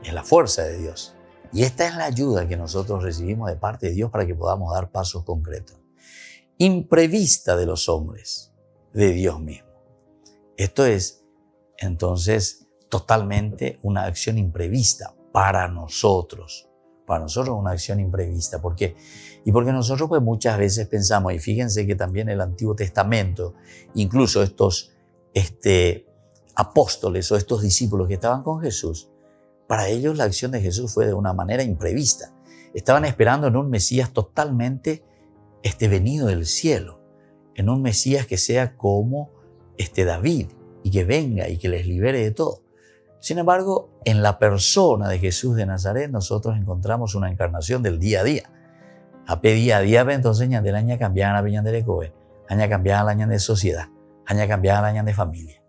Es la fuerza de Dios. Y esta es la ayuda que nosotros recibimos de parte de Dios para que podamos dar pasos concretos. Imprevista de los hombres, de Dios mismo. Esto es, entonces, totalmente una acción imprevista para nosotros. Para nosotros una acción imprevista. ¿Por qué? Y porque nosotros pues muchas veces pensamos, y fíjense que también el Antiguo Testamento, incluso estos apóstoles o estos discípulos que estaban con Jesús, para ellos la acción de Jesús fue de una manera imprevista. Estaban esperando en un Mesías totalmente venido del cielo, en un Mesías que sea como David y que venga y que les libere de todo. Sin embargo, en la persona de Jesús de Nazaret nosotros encontramos una encarnación del día a día. A día a día, entonces, del año cambiar a la de Cobe, año cambiar al año de sociedad, año cambiar al año de familia.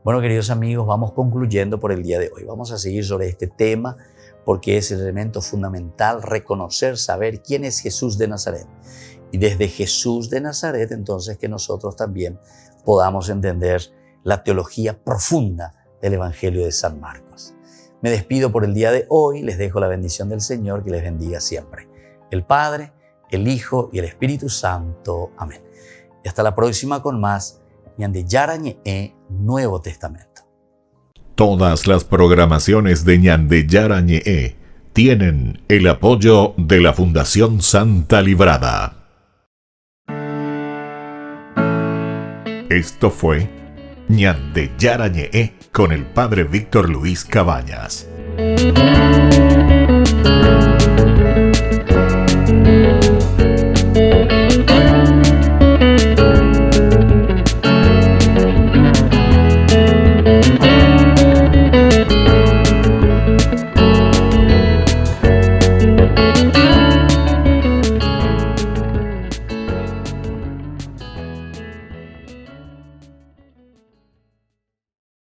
Bueno, queridos amigos, vamos concluyendo por el día de hoy. Vamos a seguir sobre este tema porque es el elemento fundamental reconocer, saber quién es Jesús de Nazaret. Y desde Jesús de Nazaret, entonces, que nosotros también podamos entender la teología profunda del Evangelio de San Marcos. Me despido por el día de hoy, les dejo la bendición del Señor, que les bendiga siempre. El Padre, el Hijo y el Espíritu Santo. Amén. Y hasta la próxima con más Ñande Yarañe Nuevo Testamento. Todas las programaciones de Ñande Yarañe tienen el apoyo de la Fundación Santa Librada. Esto fue Ñande Yarañe con el Padre Víctor Luis Cabañas.